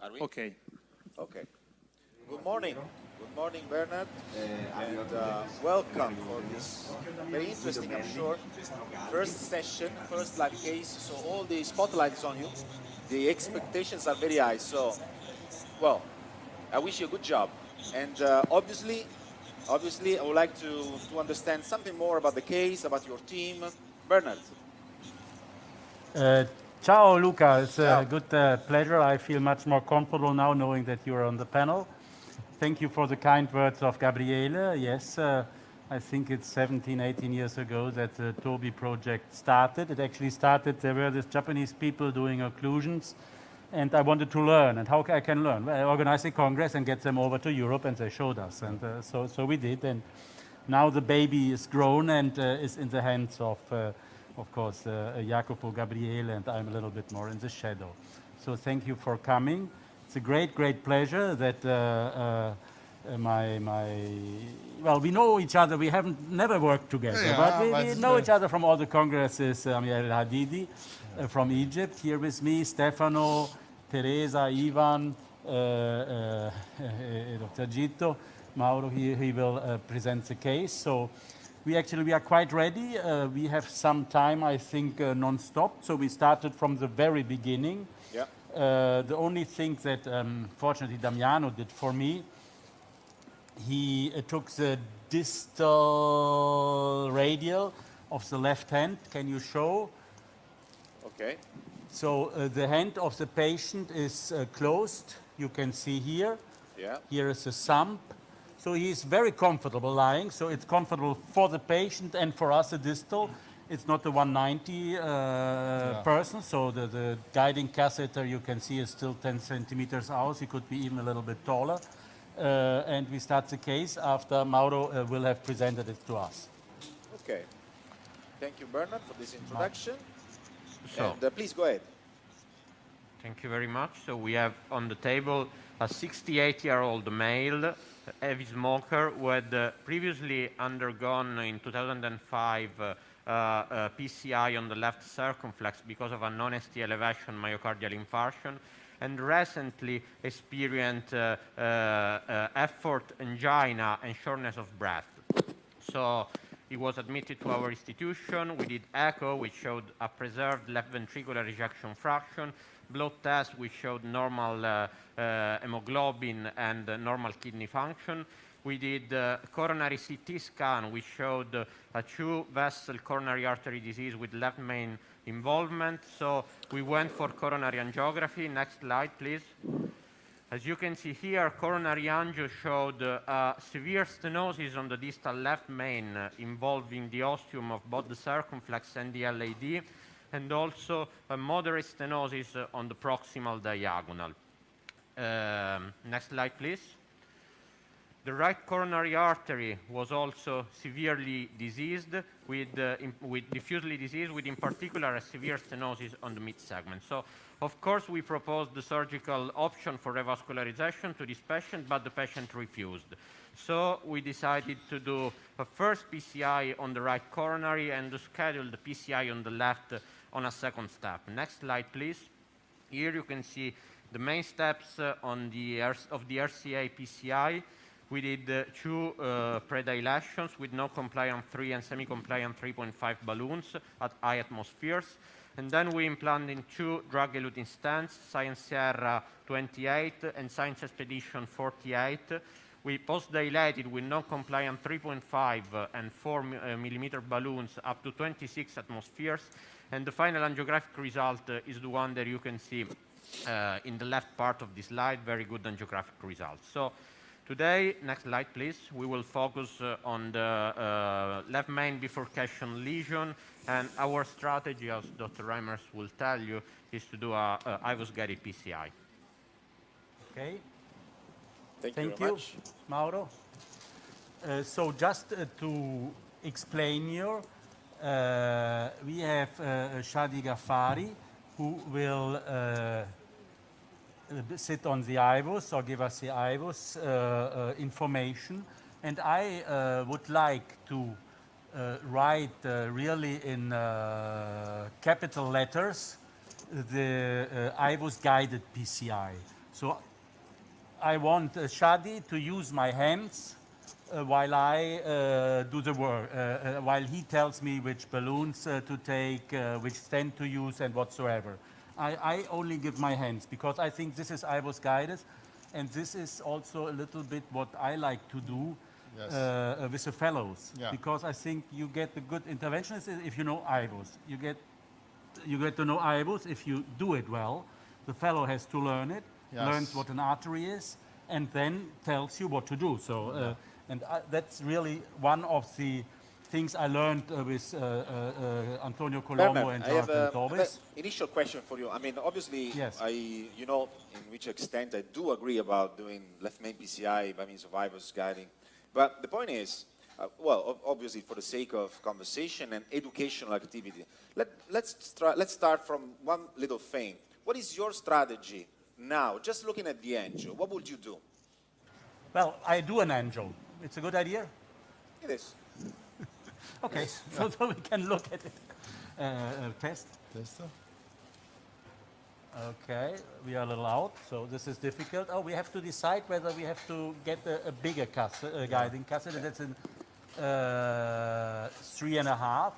Are we? Okay. Okay. Good morning. Good morning, Bernhard, and welcome for this very interesting, I'm sure, first session, first live case. So all the spotlight is on you. The expectations are very high. So, well, I wish you a good job. And obviously, I would like to understand something more about the case, about your team. Bernhard. Ciao, Luca. It's Ciao. a good pleasure. I feel much more comfortable now knowing that you're on the panel. Thank you for the kind words of Gabriele. Yes, I think it's 17, 18 years ago that the TOBI project started. It actually started, there were these Japanese people doing occlusions, and I wanted to learn. And how I can learn? Well, I organized a congress and get them over to Europe, and they showed us. And so we did. And now the baby is grown and is in the hands of course, Jacopo, Gabriele, and I'm a little bit more in the shadow. So thank you for coming. It's a great, great pleasure that well, we know each other. We haven't never worked together, but we know each other from all the congresses. Elhadidy from Egypt here with me, Stefano, Teresa, Ivan, Dr. Gitto, Mauro. He will present the case. So we are quite ready. We have some time, I think, non-stop. So we started from the very beginning. Yeah. The only thing that, fortunately, Damiano did for me, he took the distal radial of the left hand. Can you show? Okay. So the hand of the patient is closed. You can see here. Yeah. Here is the thumb. So he's very comfortable lying. So it's comfortable for the patient and for us, the distal. It's not a 190 person. So the guiding catheter, you can see, is still 10 centimeters out. He could be even a little bit taller. And we start the case after Mauro will have presented it to us. Okay. Thank you, Bernhard, for this introduction. So, And please go ahead. thank you very much. So we have on the table a 68-year-old male, heavy smoker, who had previously undergone in 2005 PCI on the left circumflex because of a non-ST elevation myocardial infarction, and recently experienced effort angina and shortness of breath. So he was admitted to our institution. We did echo, which showed a preserved left ventricular ejection fraction. Blood test, which showed normal hemoglobin and normal kidney function. We did coronary CT scan, which showed a two-vessel coronary artery disease with left main involvement. So we went for coronary angiography. Next slide, please. As you can see here, coronary angio showed severe stenosis on the distal left main involving the ostium of both the circumflex and the LAD, and also a moderate stenosis on the proximal diagonal. Next slide, please. The right coronary artery was also severely diseased, with diffusely diseased, with in particular a severe stenosis on the mid-segment. So, of course, we proposed the surgical option for revascularization to this patient, but the patient refused. So we decided to do a first PCI on the right coronary and to schedule the PCI on the left on a second step. Next slide, please. Here you can see the main steps of the RCA PCI. We did two predilations with no compliant 3 and semi-compliant 3.5 balloons at high atmospheres. And then we implanted two drug-eluting stents, Science Sierra 28 and Science Expedition 48. We post-dilated with non-compliant 3.5 and 4 millimeter balloons up to 26 atmospheres. And the final angiographic result is the one that you can see in the left part of this slide. Very good angiographic results. So today, next slide, please, we will focus on the left main bifurcation lesion. And our strategy, as Dr. Reimers will tell you, is to do a IVUS guided PCI. Okay. Thank you very much. Mauro. So just to explain here, we have Shadi Ghaffari, who will sit on the IVUS or give us the IVUS information. And I would like to write really in capital letters the IVUS guided PCI. So I want Shadi to use my hands while I do the work, while he tells me which balloons to take, which stent to use and whatsoever. I only give my hands because I think this is IVOS guided, and this is also a little bit what I like to do with the fellows, because I think you get the good interventionists if you know IVOS. You get to know IVOS if you do it well. The fellow has to learn it, learns what an artery is, and then tells you what to do. So, that's really one of the things I learned with Antonio Colombo Bernhard, and I have Jonathan an Tobis. initial question for you. I mean, obviously, Yes. you know in which extent I do agree about doing left main PCI by means of IVOS guiding. But the point is, well, obviously for the sake of conversation and educational activity, let's start from one little thing. What is your strategy now? Just looking at the angio, what would you do? Well, I do an angel. It's a good idea? It is. Okay, so we can look at it. Test. Tester. Okay, we are a little out, so this is difficult. Oh, we have to decide whether we have to get a bigger guiding catheter. That's in 3.5.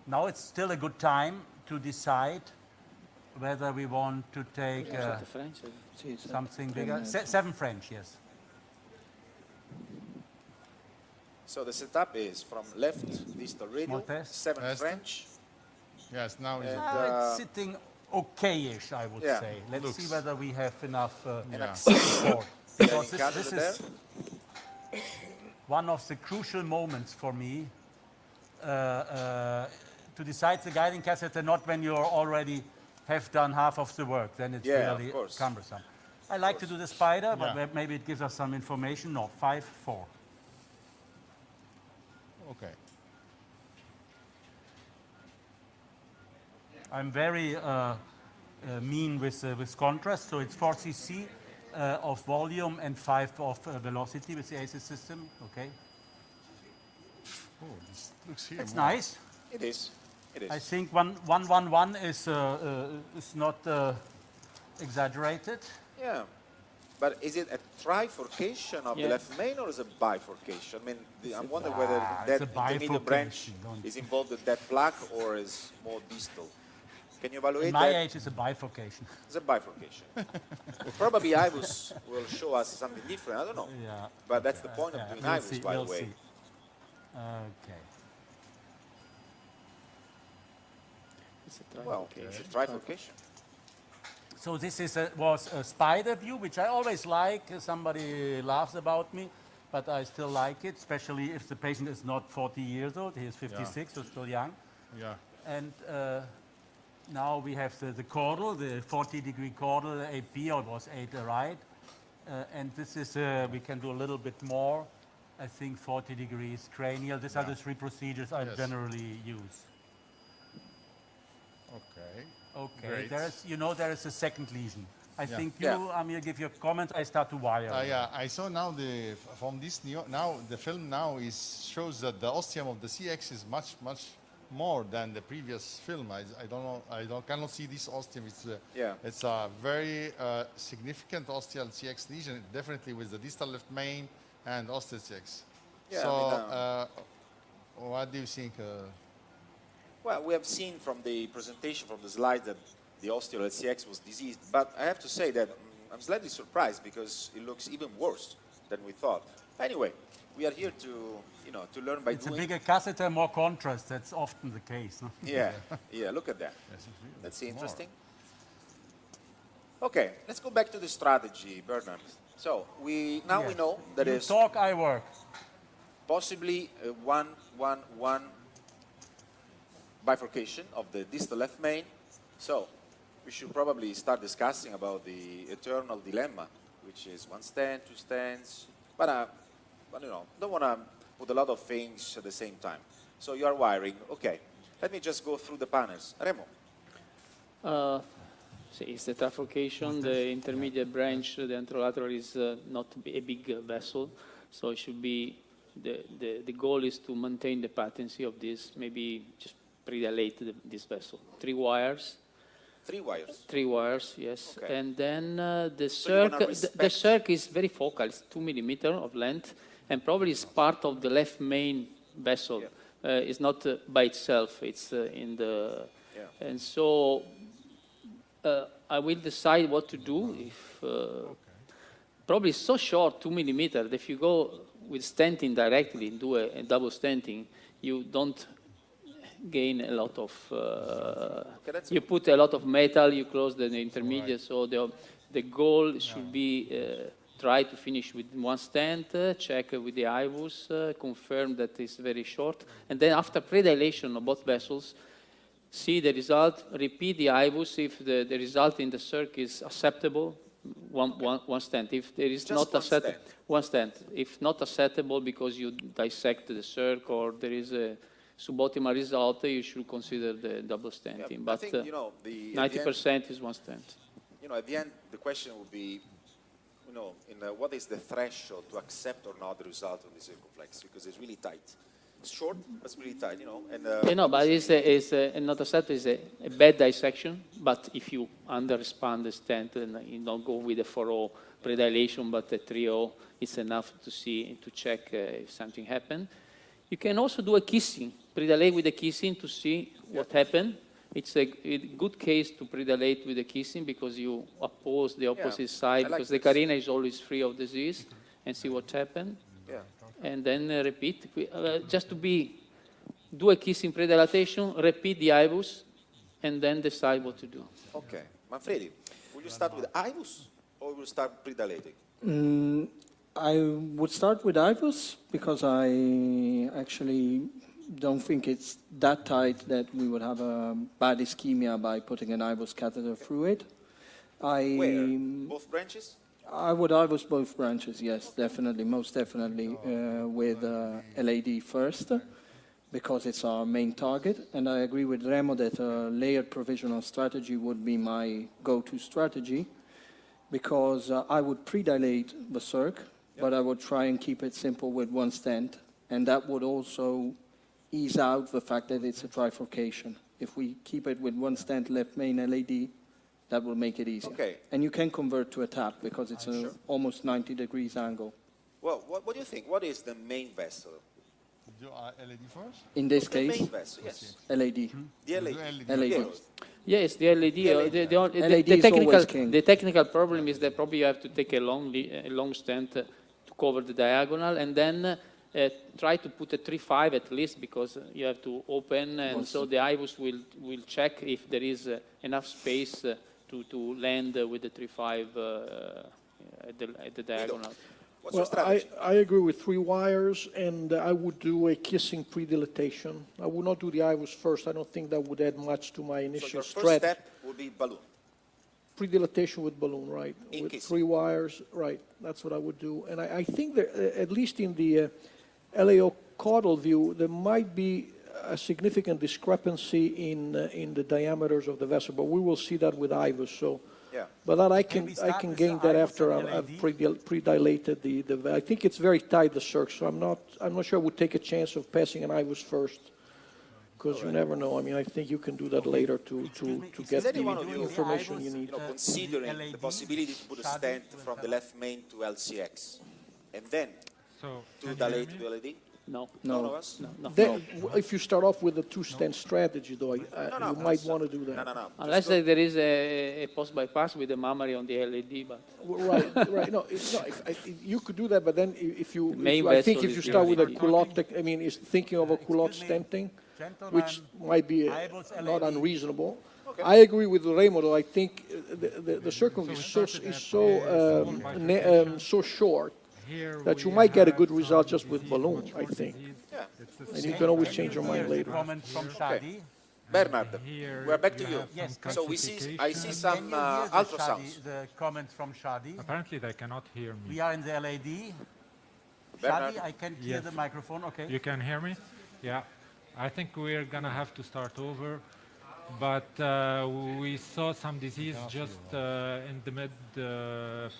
Now it's still a good time to decide whether we want to take something bigger. 7 French, yes. So the setup is from left distal radial, 7 French. Yes, now it's sitting okay-ish, I would say. Let's see whether we have enough support. Because this is one of the crucial moments for me to decide the guiding catheter, not when you already have done half of the work. Then it's really cumbersome. I like to do the spider, but maybe it gives us some information. No, 5-4. Okay. I'm very mean with contrast, so it's 4 cc of volume and 5 of velocity with the ACES system. Okay. Oh, this looks here. It's nice. It is. It is. I think 111 is not exaggerated. Yeah. But is it a trifurcation of the left main or is it a bifurcation? I mean, I'm wondering whether that intermediate branch is involved with that plaque or is more distal. Can you evaluate that? My age is a bifurcation. It's a bifurcation. Probably IVUS will show us something different. I don't know. Yeah. But that's the point of doing IVUS, by the way. See. Okay. Well, it's a trifurcation. So this was a spider view, which I always like. Somebody laughs about me, but I still like it, especially if the patient is not 40 years old. He is 56, so still young. Yeah. And now we have the caudal, the 40-degree caudal, 8B, or it was 8 right. And this is, we can do a little bit more. I think 40 degrees cranial. These are the 3 procedures I generally use. Okay. Okay, Great. there is a second lesion. I think you, Amir, give your comments. I start to wire. Yeah, I saw now from this now the film now shows that the ostium of the CX is much more than the previous film. I don't know. Cannot see this ostium. It's a very significant ostial CX lesion, definitely with the distal left main and ostial CX. Yeah, so, what do you think? Well, we have seen from the presentation, from the slide, that the osteal LCX was diseased. But I have to say that I'm slightly surprised because it looks even worse than we thought. Anyway, we are here to learn by doing. It's a bigger catheter, more contrast. That's often the case. No? Yeah, look at that. That's interesting. Okay, let's go back to the strategy, Bernhard. So we know that you talk, I work. Possibly a 1-1-1 bifurcation of the distal left main. So we should probably start discussing about the eternal dilemma, which is 1 stent, 2 stents. But don't want to put a lot of things at the same time. So you are wiring. Okay, let me just go through the panels. Remo. It's the trifurcation. The intermediate branch, the anterolateral, is not a big vessel, so it should be the goal is to maintain the patency of this. Maybe just predilate this vessel. 3 wires, 3 wires. 3 wires, yes. Okay. And then the So the circ is very focal. It's 2 millimeter of length, and probably it's part of the left main vessel. Yeah. It's not by itself. It's in the. Yeah. And so I will decide what to do. If probably it's so short, 2 millimeter, that if you go with stenting directly, do a double stenting, you don't gain a lot of, you put a lot of metal, you close the intermediate, so the goal should be try to finish with one stent, check with the IVUS, confirm that it's very short, and then after predilation of both vessels, see the result, repeat the IVUS if the result in the circ is acceptable, one stent. If there is Just not one acceptable, stent. one stent. If not acceptable because you dissect the circ or there is a suboptimal result, you should consider the double stenting. Yeah, but I think, 90% is one stent. At the end, the question would be, what is the threshold to accept or not the result of the circumflex? Because it's really tight. It's short, but it's really tight, And But it's not accepted. It's a bad dissection. But if you under-expand the stent and you don't go with a 4-0 predilation, but a 3-0, it's enough to check if something happened. You can also do a kissing, predilate with a kissing to see what happened. It's a good case to predilate with a kissing because you oppose the opposite side, because the carina is always free of disease, and see what happened. Yeah. And then repeat, just to do a kissing predilatation, repeat the IVUS, and then decide what to do. Okay. Manfredi, will you start with IVUS or will you start predilating? I would start with IVUS because I actually don't think it's that tight that we would have a bad ischemia by putting an IVUS catheter through it. Where? Both branches? I would IVUS both branches, yes, definitely, most definitely, with LAD first, because it's our main target. And I agree with Remo that a layered provisional strategy would be my go-to strategy, because I would predilate the circ, but I would try and keep it simple with one stent, and that would also ease out the fact that it's a trifurcation. If we keep it with one stent left main LAD, that will make it easier. Okay. And you can convert to a tap because it's an almost 90 degrees angle. Well, what do you think? What is the main vessel? Do LAD first? In this The case, main vessel, yes. LAD. The LAD. LAD. Yes, the LAD. LAD is always king. The technical problem is that probably you have to take a long stent to cover the diagonal, and then try to put a 3-5 at least, because you have to open, and so the IVUS will check if there is enough space to land with the 3-5 at the diagonal. What's your Well, strategy? I agree with 3 wires, and I would do a kissing predilatation. I would not do the IVUS first. I don't think that would add much to my So initial your first stretch. step will be balloon. Predilatation with balloon, right? In With kissing. 3 wires, right. That's what I would do. And I think that, at least in the LAO caudal view, there might be a significant discrepancy in the diameters of the vessel, but we will see that with IVUS. So, Yeah. but that I Can we can start with gain the that IVUS after and I've LAD? pre-dilated the. I think it's very tight, the circ. So I'm not sure I would take a chance of passing an IVUS first, because you never know. I mean, I think you can do that later to get Is any one of the you information you need. considering the possibility to put a stent from the left main to LCX and then to dilate to LAD? No. None of us? No. Then, if you start off with a 2-stent strategy, though, you might want to do that. No. Unless there is a post-bypass with the mammary on the LAD, but Right. No, you could do that, but then main I think vessel if you is start with a the culotte, I mean, is thinking of a culotte stenting, which might be not unreasonable. I agree with Remo, though. I think the circumference is so short that you might get a good result just with balloon, I think. Yeah. And you can always change your mind later. Comment from Shadi. Bernhard, we're back to you. Yes, So I see some ultrasounds. The comment from Shadi. Apparently they cannot hear me. We are in the LAD. Bernhard? Shadi, I can hear the microphone. Okay. You can hear me? Yeah. I think we're gonna have to start over. But we saw some disease just in the mid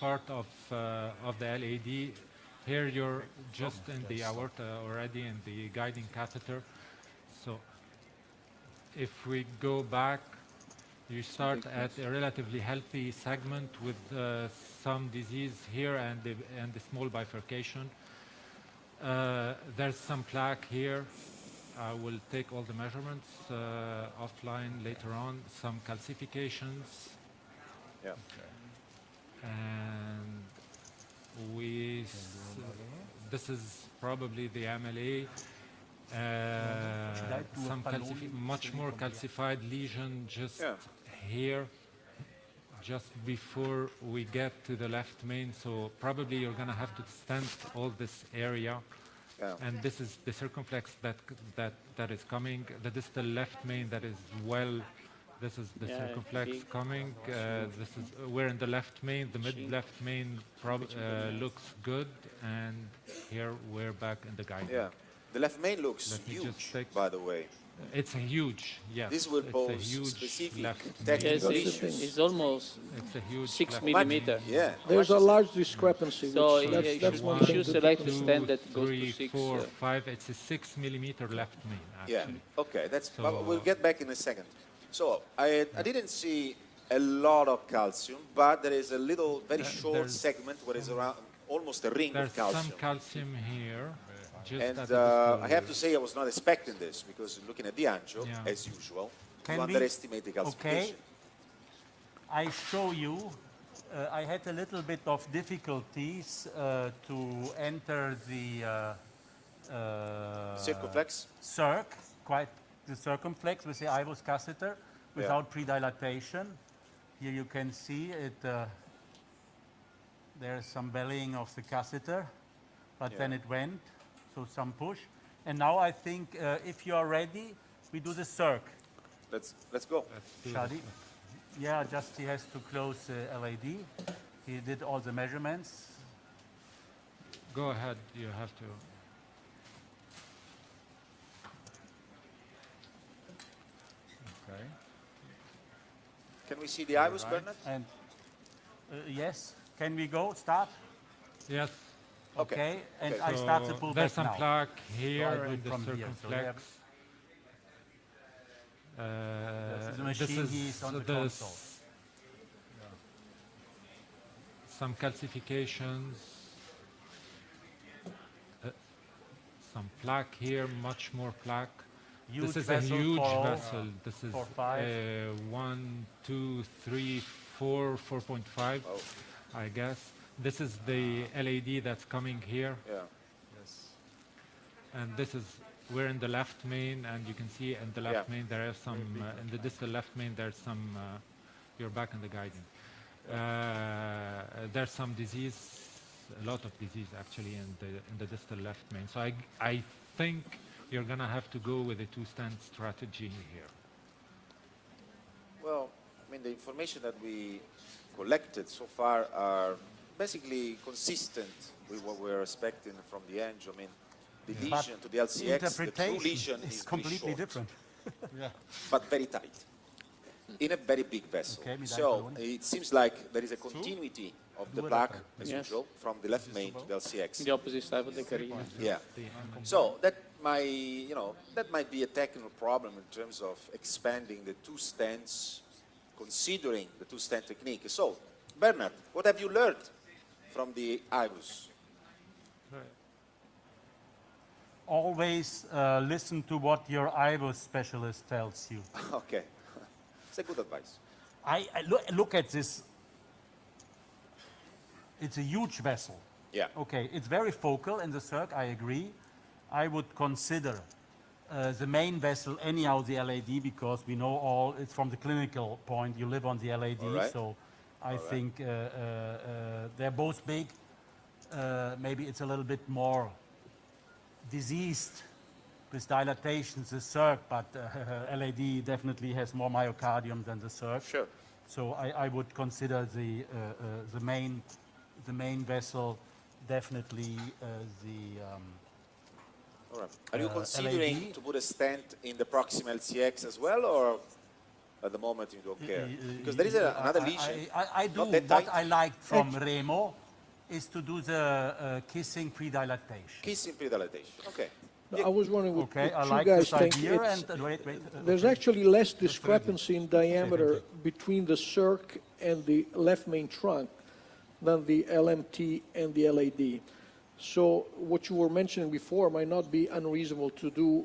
part of the LAD. Here you're just in the aorta already in the guiding catheter. So if we go back You start at a relatively healthy segment with some disease here and the small bifurcation. There's some plaque here. I will take all the measurements offline later on. Some calcifications. Yeah. And this is probably the MLA. Some much more calcified lesion just here, just before we get to the left main. So probably you're going to have to stent all this area. Yeah. And this is the circumflex that is coming. The distal left main that is this is the circumflex coming. We're in the left main. The mid left main looks good, and here we're back in the guiding. Yeah, the left main looks huge, by the way. It's a huge, yes. This will pose specific technical issues. It's almost 6 millimeters. Yeah. There's a large discrepancy. So that's one thing. you select a stent that goes to 6. 4, 5. It's a 6 millimeter left main, actually. Yeah. Okay. We'll get back in a second. So I didn't see a lot of calcium, but there is a little, very short segment where it's around almost a ring of calcium. There's some calcium here. And I have to say I was not expecting this, because looking at the angio, as usual, you underestimate the calcification. Okay. I show you, I had a little bit of difficulties to enter the circumflex? The circumflex with the IVUS catheter without pre-dilatation. Here you can see it, there's some bellying of the catheter, but then it went. So some push, and now I think if you are ready, we do the circ. Let's go. Shadi, yeah, just he has to close LAD. He did all the measurements. Go ahead. You have to. Okay. Can we see the IVUS, Bernhard? And yes, can we go? Start. Yes. Okay, and I start the pullback. There's some now. plaque here in the circumflex. This is the machine, he's on the console. Some calcifications. Some plaque here, much more plaque. Huge this is a huge vessel. This is 1, 2, 3, 4, 4.5, I guess. This is the LAD that's coming here. Yeah. Yes. And this is, we're in the left main, and you can see in the left main there are some, in the distal left main there's some, you're back in the guiding. There's some disease, a lot of disease actually in the distal left main. So I think you're going to have to go with a two-stent strategy here. Well, I mean, the information that we collected so far are basically consistent with what we're expecting from the angio. I mean, the lesion to the LCX, the true lesion is completely different. But very tight, in a very big vessel. Okay, so it seems like there is a continuity of the plaque, as usual, from the left main to the LCX. The opposite side of the carina. Yeah. So that might be a technical problem in terms of expanding the two stents, considering the two-stent technique. So, Bernhard, what have you learned from the IVUS? Always listen to what your IVUS specialist tells you. Okay. It's a good advice. I look at this. It's a huge vessel. Yeah. Okay, it's very focal in the circ, I agree. I would consider the main vessel anyhow the LAD, because we know all, it's from the clinical point, you live on the LAD, so I think they're both big. Maybe it's a little bit more diseased with dilatations, the circ, but LAD definitely has more myocardium than the circ. Sure. So I would consider the main vessel definitely All right. Are you considering to put a stent in the proximal LCX as well, or at the moment you don't care? Because there is another lesion. I do. What I liked from Remo is to do the kissing pre-dilatation. Kissing pre-dilatation. Okay. I was wondering what, Okay, I what like you guys this think. idea. It's- And wait. There's okay. actually less discrepancy in diameter between the circ and the left main trunk than the LMT and the LAD. So what you were mentioning before might not be unreasonable to do,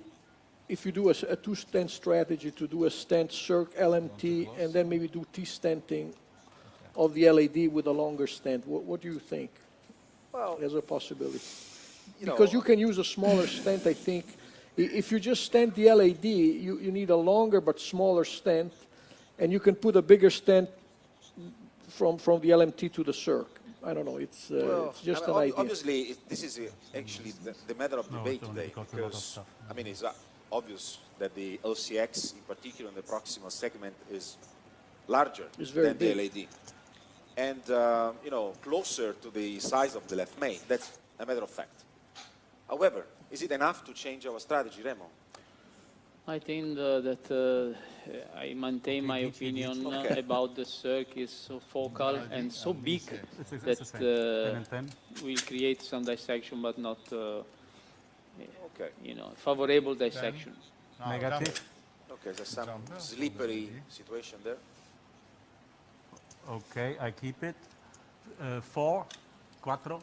if you do a two-stent strategy, to do a stent circ LMT and then maybe do T-stenting of the LAD with a longer stent. What do you think Well, as a possibility? you know, Because you can use a smaller stent, I think. If you just stent the LAD, you need a longer but smaller stent, and you can put a bigger stent from the LMT to the circ. I don't know, it's just an idea. Obviously, this is actually the matter of No, debate it's only today, because a lot of because, stuff. I mean, it's obvious that the LCX, in particular in the proximal segment, is larger It's very than big. the LAD. And, you know, closer to the size of the left main. That's a matter of fact. However, is it enough to change our strategy, Remo? I think that I maintain my opinion about the circ is so focal and so big It's the that same. 10 and 10. will create some dissection, but not, Okay. you know, favorable dissection. Negative. Okay, there's some slippery situation there. Okay, I keep it. 4, 4.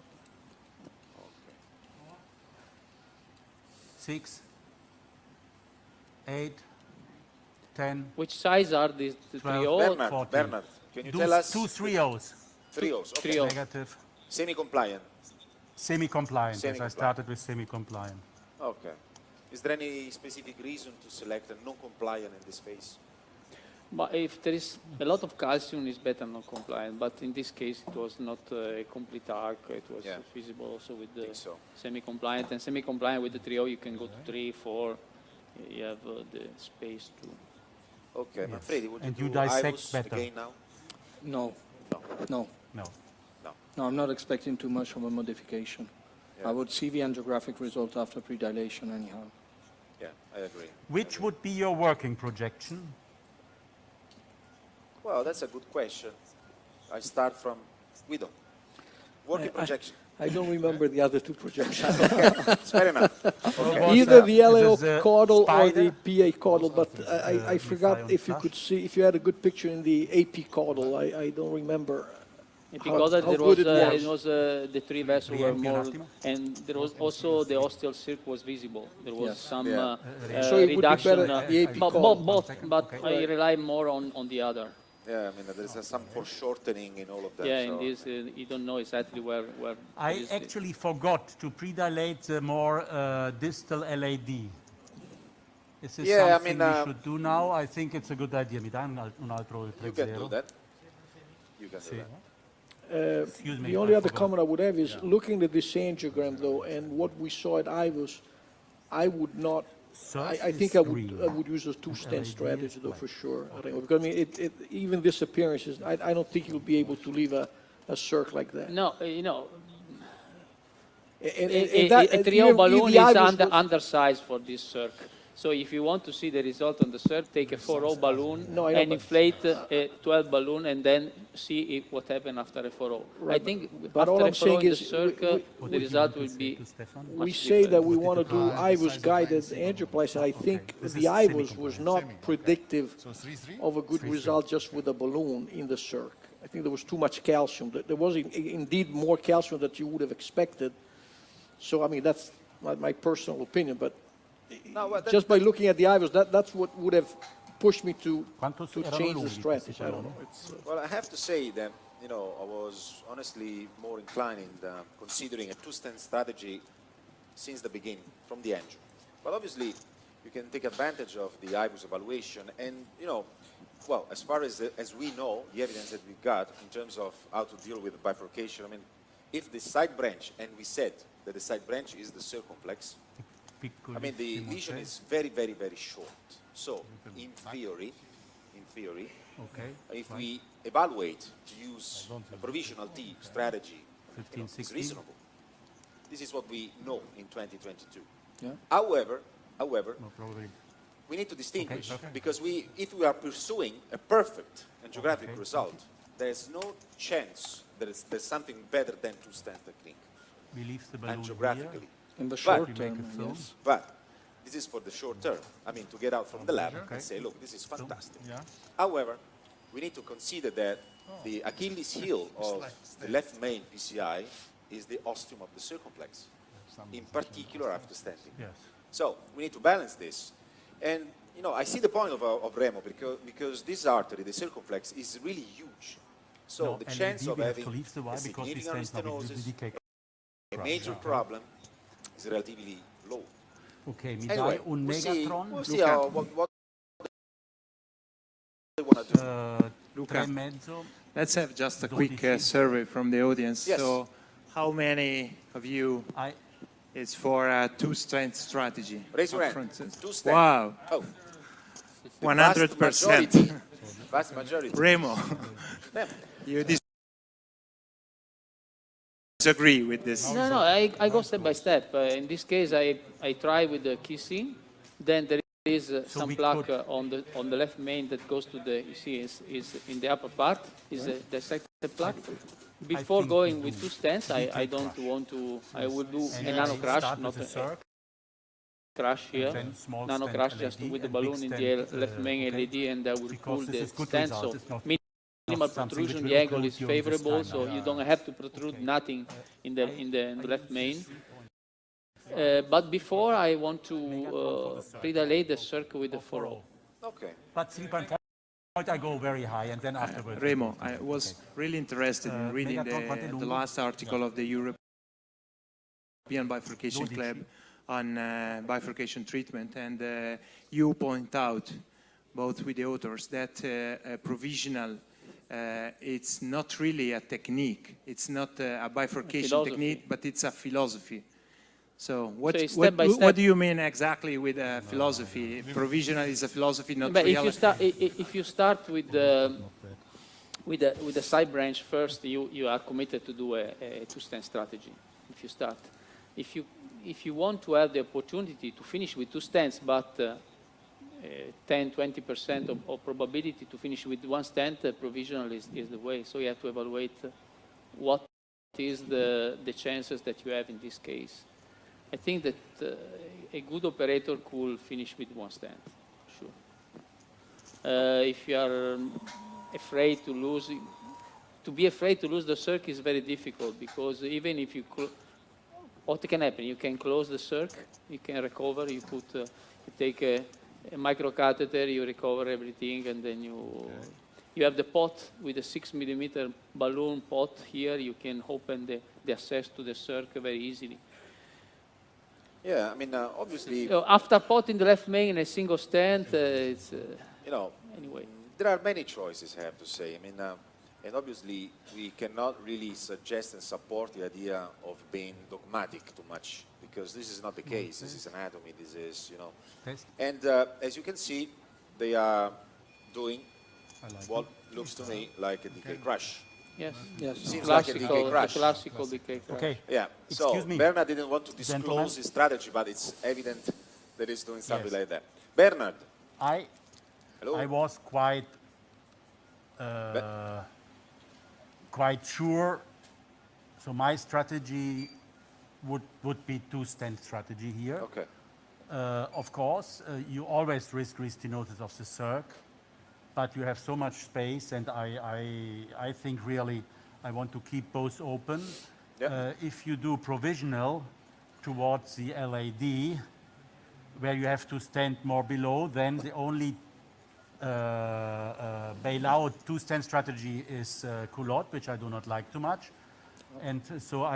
6, 8, 10. Which size are these? The 12. 3O? Bernhard, 14. Bernhard, can you tell us? 2 3-0s. 3-0s, okay. 3-0. Negative. Semi-compliant. Semi-compliant. As I Semi-compliant. started with semi-compliant. Okay. Is there any specific reason to select a non-compliant in this phase? But if there is a lot of calcium, it's better not compliant. But in this case, it was not a complete arc. It was Yeah. feasible also with the Think so. semi-compliant. And semi-compliant with the 3O, you can go to 3, 4. You have the space to. Okay, Manfredi, would And you you do dissect IVUS better. again now? No, No. no. No. No, I'm not expecting too much of a modification. Yeah. I would see the angiographic result after predilation anyhow. Yeah, I agree. Which would be your working projection? Well, that's a good question. I start from Guido. Working projection. I don't remember the other two projections. It's fair enough. Either the LAO This is a caudal or the spider. PA caudal, but I forgot on if you flash. could see, if you had a good picture in the AP caudal. I don't remember. Because how there good was, it was. the 3 vessels were Riempio un more, attimo. and there was also the ostial circ was visible. There was Yes. some Yeah. So it would be reduction. better the AP But caudal. both, but Okay. I rely more on the other. Yeah, I mean, there's some foreshortening in all of them. Yeah, so in this, you don't know exactly where I is the- actually forgot to predilate the more distal LAD. Is this Yeah, I something mean, we should do now? I think it's a good idea. Mi dai un altro you can 3-0? do that. You can do Sì. that. Excuse me. The only I other forgot. comment I would have is looking at this angiogram though, and what we saw at IVUS, I would not. I think I would use a two-stent LAD strategy though is for sure. I think, because I mean, even this appearance is. I don't think you'll be able to leave a circ like that. No, you know, And a 3O balloon the is IVUS was- undersized for this circ. So if you want to see the result on the circ, take a 4O balloon No, I know, and but- inflate a 12 balloon and then see what happens after a 4O. I Right, think but all after I'm a 4O saying in the is circ, What the do you result want to will say be to Stefan? we much say that different. we want to do the IVUS size of guided the angioplasty, and I think This the is IVUS was not Semi-compliant. predictive So 3-3? of a good result just with a balloon in the circ. I think there was too much calcium. There was indeed more calcium that you would have expected. So, I mean, that's my personal opinion, but No, but just by looking at the IVUS, that's what would have pushed me to Quantos erano change the lunghi strategy. questi I don't know. palloni? Well, I have to say that, you know, I was honestly more inclined in considering a two-stent strategy since the beginning, from the engine. But obviously, you can take advantage of the IVUS evaluation and, you know, well, as far as we know, the evidence that we got in terms of how to deal with the bifurcation, I mean, if the side branch, and we said that the side branch is the circumflex, I mean, the lesion is very, very, very short. So, in theory, Okay. if we evaluate to use a provisional T strategy, 15, it's 16. reasonable. This is what we know in 2022. Yeah. However, No, probably. we need to distinguish Okay. because if we are pursuing a perfect angiographic Okay. result, there's no chance that there's something better than two-stent technique We leave the balloon angiographically. here. In the short term, yes. But this is for the short term. I mean, to get out from the lab and say, look, this is fantastic. However, we need to consider that the Achilles heel of the left main PCI is the ostium of the circumflex, in particular after stenting. So we need to balance this. And, you know, I see the point of Remo because this artery, the circumflex, is really huge. So the chance of having a significant stenosis, a major problem, is relatively low. Okay, Anyway, un Megatron. We'll see how, what they want to do. Luca, let's have just a quick survey from the audience. Yes. So, how many of you is for a two-strength strategy? Raise your hand. For instance? Two-strength. Wow. Oh. 100%. Vast majority. Remo, you disagree with this? No, I go step by step. In this case, I try with the kissing. Then there is some plaque on the left main that goes to the, you see, is in the upper part, is the dissected plaque. Before going with two stents, I don't want to, I will do a nano crash, not a crash here. Nano crash just with the balloon in the left main LED, and I will pull the stent. So minimal protrusion, the angle is favorable, so you don't have to protrude nothing in the left main. But before I want to predilate the circle with the 4.0. Okay. But 3.5, I go very high, and then afterwards. Remo, I was really interested in reading the last article of the European Bifurcation Club on bifurcation treatment, and you point out, both with the authors, that provisional, it's not really a technique. It's not a bifurcation technique, but it's a philosophy. So what do you mean exactly with a philosophy? Provisional is a philosophy, not reality. If you start with the side branch first, you are committed to do a two-stent strategy. If you start, if you want to have the opportunity to finish with two stents, but 10-20% of probability to finish with one stent, provisional is the way. So you have to evaluate what is the chances that you have in this case. I think that a good operator could finish with one stent, sure. If you are afraid to lose, the circ is very difficult, because even if you, what can happen? You can close the circ, you can recover, you take a microcatheter, you recover everything, and then you have the pot with a 6 mm balloon pot here. You can open the access to the circ very easily. Yeah, I mean, obviously. After pot in the left main and a single stent, it's. You know, anyway. There are many choices, I have to say. I mean, and obviously we cannot really suggest and support the idea of being dogmatic too much, because this is not the case. This is anatomy. This is, you know. And as you can see, they are doing what looks to me like a decay crash. Yes. Seems classical, like a decay crash. Classical decay crash. Okay. Yeah. So Bernhard didn't want to disclose his strategy, but it's evident that he's doing something like that. Bernhard. I was quite sure. So my strategy would be two-stent strategy here. Okay. Of course, you always risk restenosis of the circ, but you have so much space, and I think really I want to keep both open. If you do provisional towards the LAD, where you have to stand more below, then the only bailout two-stent strategy is culotte, which I do not like too much. And so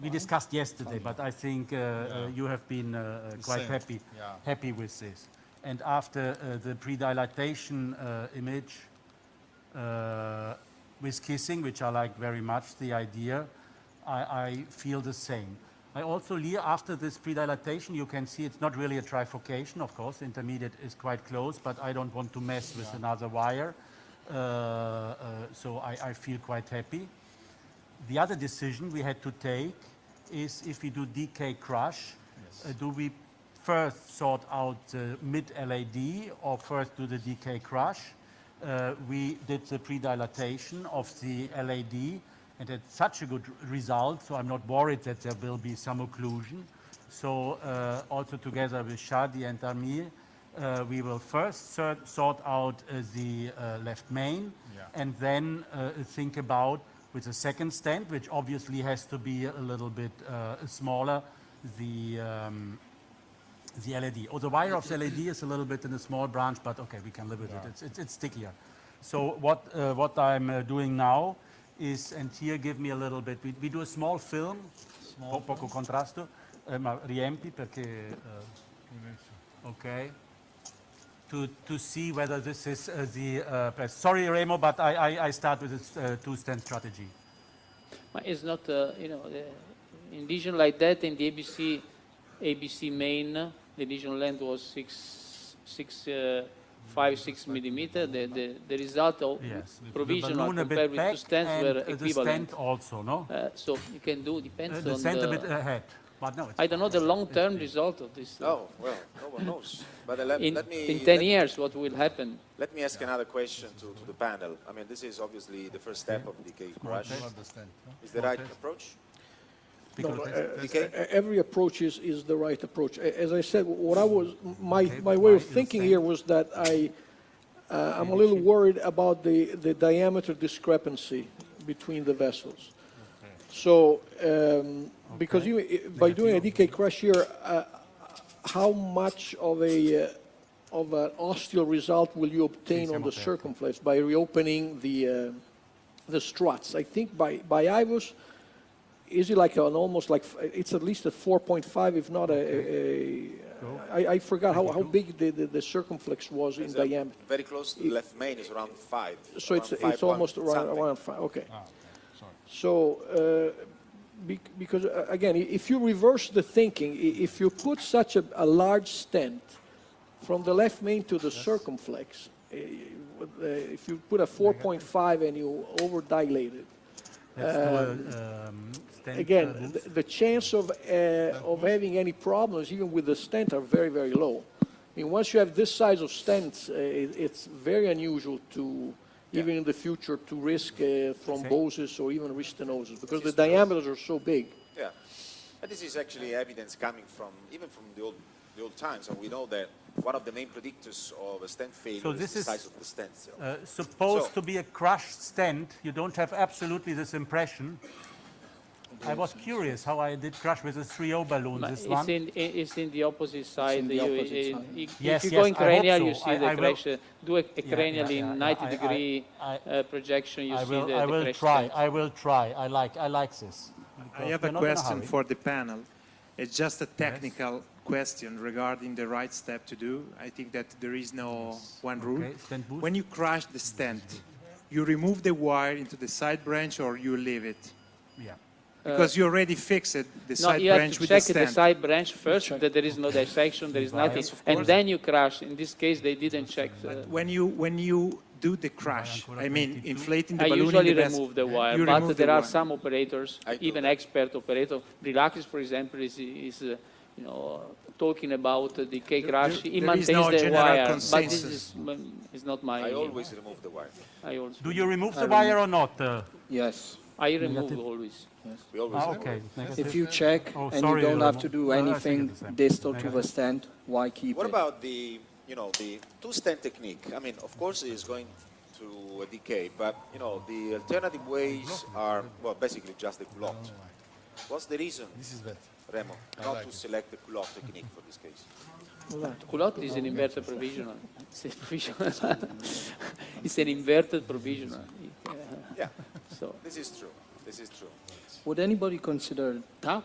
we discussed yesterday, but I think you have been quite happy with this. And after the pre-dilatation image with kissing, which I like very much, the idea, I feel the same. I also, after this pre-dilatation, you can see it's not really a trifurcation, of course. Intermediate is quite close, but I don't want to mess with another wire. So I feel quite happy. The other decision we had to take is, if we do decay crush, do we first sort out the mid-LAD or first do the decay crush? We did the pre-dilatation of the LAD, And it's such a good result, so I'm not worried that there will be some occlusion. So also together with Shadi and Amir, we will first sort out the left main, and then think about, with the second stent, which obviously has to be a little bit smaller, the LAD. Or the wire of the LAD is a little bit in a small branch, but okay, we can live with it. It's stickier. So what I'm doing now is, and here give me a little bit, we do a small film, poco contrasto, ma riempi perché, okay, to see whether this is the press. Sorry, Remo, but I start with this two-stent strategy. It's not, you know, in lesion like that, in the ABC main, the lesion length was 5-6 millimeter. The result of provisional compared with two stents were equivalent. The stent also, no? So you can do, depends the on stent a bit ahead. But no, I don't know the long-term result of this. Oh, well, no one knows. But let me... In 10 years, what will happen? Let me ask another question to the panel. I mean, this is obviously the first step of decay crash. Is the right approach? No, every approach is the right approach. As I said, my way of thinking here was that I'm a little worried about the diameter discrepancy between the vessels. So, because by doing a decay crash here, how much of an osteal result will you obtain on the circumflex by reopening the struts? I think by IVUS, is it like almost like, it's at least a 4.5, if not I forgot how big the circumflex was in diameter. Very close to the left main is around 5. So it's almost around 5, okay. So, because again, if you reverse the thinking, if you put such a large stent from the left main to the circumflex, if you put a 4.5 and you overdilate it, again, the chance of having any problems, even with the stent, are very, very low. I mean, once you have this size of stents, it's very unusual to, even in the future, to risk thrombosis or even restenosis, because the diameters are so big. Yeah, and this is actually evidence coming from, even from the old times, and we know that one of the main predictors of a stent failure is the size of the stent. Supposed to be a crushed stent. You don't have absolutely this impression. I was curious how I did crush with a 3.0 balloon. This one. It's in the opposite side. Yes, if you go in cranial, you so. see the crash. Do a cranial in 90-degree projection. You see the crash. I will try. I like this. I have a question for the panel. It's just a technical question regarding the right step to do. I think that there is no one rule. When you crash the stent, you remove the wire into the side branch or you leave it? Yeah. Because you already fixed the side branch with the stent. You have to check the side branch first, that there is no dissection, there is nothing, and then you crash. In this case, they didn't check. When you do the crash, I mean, inflating the balloon. I usually remove the wire, but there are some operators, even expert operators. Relaxis, for example, is you know, talking about the decay crash. He maintains the wire, but this is not my. I always remove the wire. Do you remove the wire or not? Yes. I remove always. Yes. We always okay. If you check and you don't have to do anything distal to the stent, why keep it? What about the two-stent technique? I mean, of course, it is going to decay, but the alternative ways are, well, basically just the culotte. What's the reason, Remo, not to select the culotte technique for this case? Culotte is an inverted provisional. It's an inverted provisional. Yeah. So this is true. This is true. Would anybody consider TAP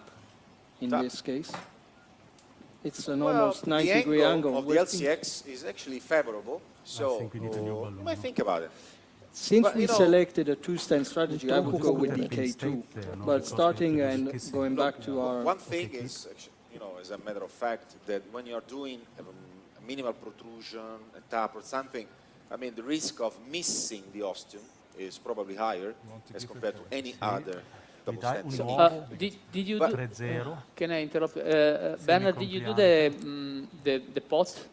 in this case? It's an almost 90-degree angle. Of the LCX is actually favorable, so you might think about it. Since we selected a two-stent strategy, I would go with DK2. But starting and going back to our... One thing is, as a matter of fact, that when you are doing a minimal protrusion, a tap or something, I mean, the risk of missing the ostium is probably higher as compared to any other double stent. Did you do, can I interrupt? Bernhard, did you do the pot?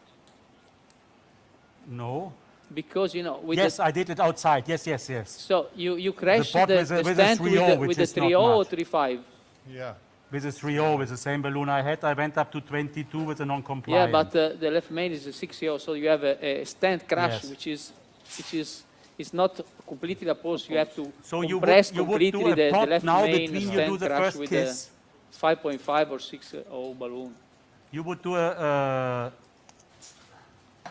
No. Because, you know, with Yes, I did it outside. Yes. so you crashed pot the with a stent 3.0, with which the is not 3.0 or much. 3.5? Yeah. With a 3.0, with the same balloon I had, I went up to 22 with a Yeah, non-compliant. but the left main is a 6.0, so you have a stent crash, Yes. which is not completely opposed. You have to So compress you would completely do a the pot left now main between you stent do the crash first with kiss. a 5.5 or 6.0 balloon. You would do a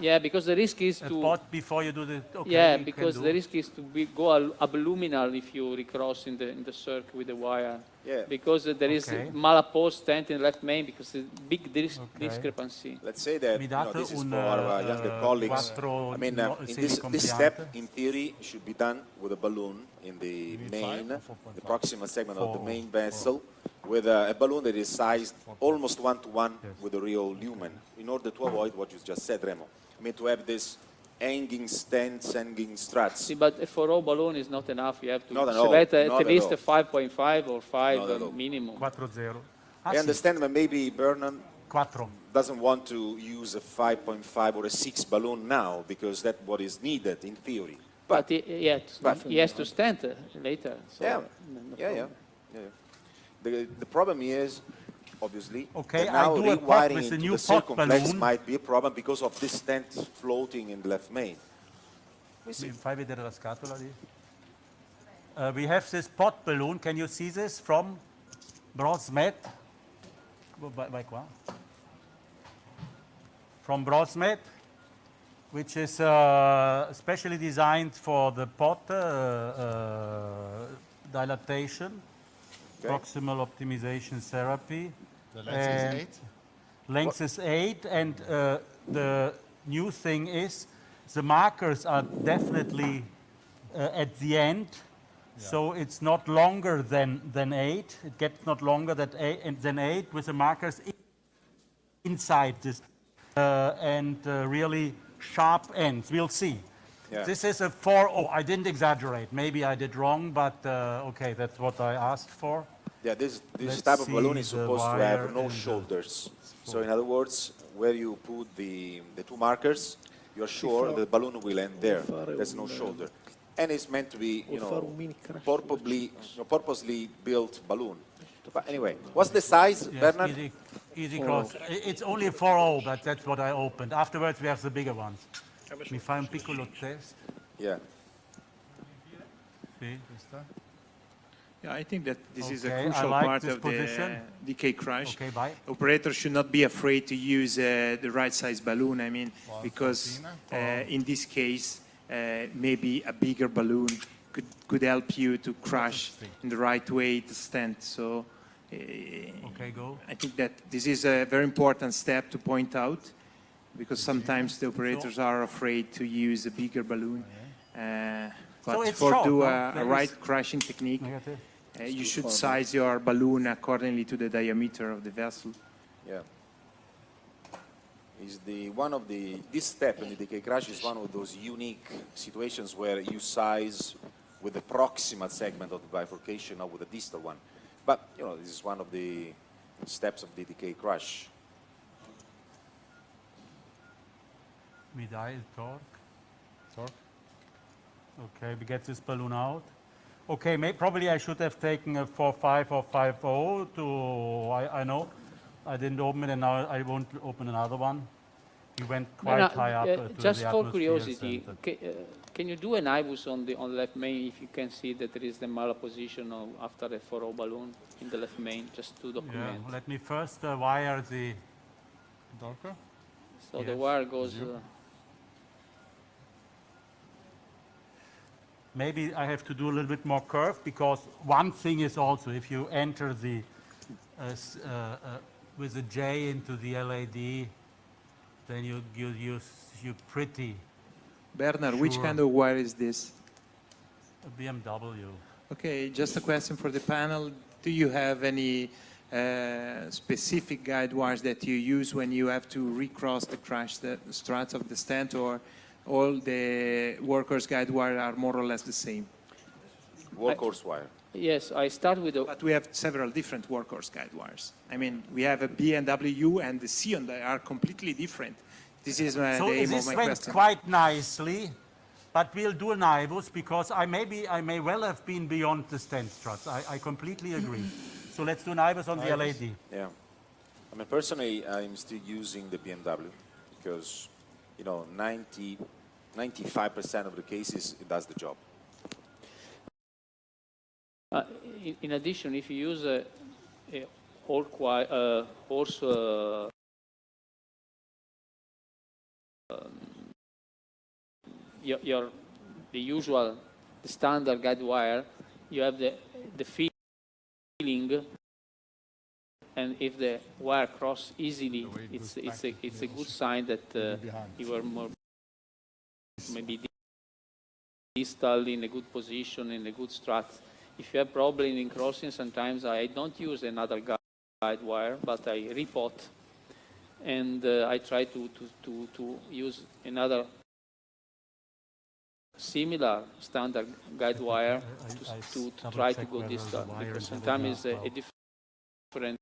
Yeah, because the risk is to pot before you do the. Okay, yeah, we because can the do. risk is to go abluminal if you recross in the circle with the wire. Yeah. Because there is Okay. malapose stent in the left main because the big Okay. discrepancy. Let's say that Mi you know, date this is un, for our younger colleagues. quattro I mean, no- in this semicompliante. step, in theory, should be done with a balloon in the You need main, 5 or 4.5? the proximal segment of the Four. main vessel, with a balloon that is sized almost one-to-one with the real lumen, in order to avoid what you just said, Remo. I mean, to have this hanging stents, hanging struts. See, but a 4.0 balloon is not enough. You have to Not at all. select Not at at least all. a 5.5 or 5 Not at all. minimum. 4.0. I understand that maybe Bernhard 4. doesn't want to use a 5.5 or a 6 balloon now because that's what is needed in theory. But he has to stent later. So Yeah. no problem. The problem is, obviously, Okay, that now I do a pot rewiring with a into new the pot circumflex balloon. might be a problem because of this stent floating in the left main. We see. Mi fai vedere la scatola lì? We have this pot balloon. Can you see this from BrosMed? Vai qua. From BrosMed, which is specially designed for the pot dilatation, proximal optimization therapy. The length is And 8. Length is 8, and the new thing is the markers are definitely at the end, so it's not longer than 8. It gets not longer than 8 with the markers inside this and really sharp ends. We'll see. Yeah. This is a 4.0. I didn't exaggerate. Maybe I did wrong, but okay, that's what I asked for. Yeah, this Let's type of balloon is see the supposed to wire have no and the- shoulders. So in other words, where you put the two markers, you're sure the balloon will end there. There's no shoulder. And it's meant to be, you know, purposely built balloon. But anyway, what's the size, Yes, Bernhard? easy cross. It's only a 4.0, but that's what I opened. Afterwards, we have the bigger ones. Mi fai un piccolo test? Yeah. Sì. Yeah, I think that this is a Okay, I crucial like part this of the position. decay crash. Okay, bye. Operators should not be afraid to use the right size balloon. I mean, because in this case, maybe a bigger balloon could help you to crash in the right way to stent. So Okay, go. I think that this is a very important step to point out, because sometimes the operators are afraid to use a bigger balloon. But So it's for short, do no? a There right is- crashing technique, Negative. you should size your balloon accordingly to the diameter of the vessel. Yeah. Is this step in the decay crash is one of those unique situations where you size with the proximal segment of the bifurcation or with the distal one. But, you know, this is one of the steps of the decay crash. Mid-aisle torque. Okay, we get this balloon out. Okay, probably I should have taken a 4.5 or 5.0 to, I know. I didn't open it, and now I won't open another one. We went quite high up to just the for atmosphere curiosity, center. can you do an IBUS on the left main if you can see that there is the malposition after a 4.0 balloon in the left main, just to Yeah, document? let me first wire the Dorker. So the Yes. wire goes. Maybe I have to do a little bit more curve, because one thing is also, if you enter the with a J into the LAD, then you pretty Bernhard, which Sure. kind of wire is this? a BMW. Okay, just a question for the panel. Do you have any specific guide wires that you use when you have to recross the struts of the stent, or all the workhorse guide wire are more or less the same? Workhorse wire. Yes, I start with the. But we have several different workhorse guide wires. I mean, we have a B and W, and the C and they are completely different. This is So the aim of this my went question. quite nicely. but we'll do an IVUS because I may well have been beyond the stent struts. I completely agree. So let's do an IVUS on the LAD. Yeah. I mean, personally, I'm still using the BMW because, you know, 95% of the cases, it does the job. In addition, if you use a horse, the standard guide wire, you have the feeling, and if the wire cross easily, it's a good sign that you are more maybe distal in a good position, in a good strut. If you have problem in crossing, sometimes I don't use another guide wire, but I repot, and I try to use another similar standard guide wire to try to go distal, because sometimes it's a different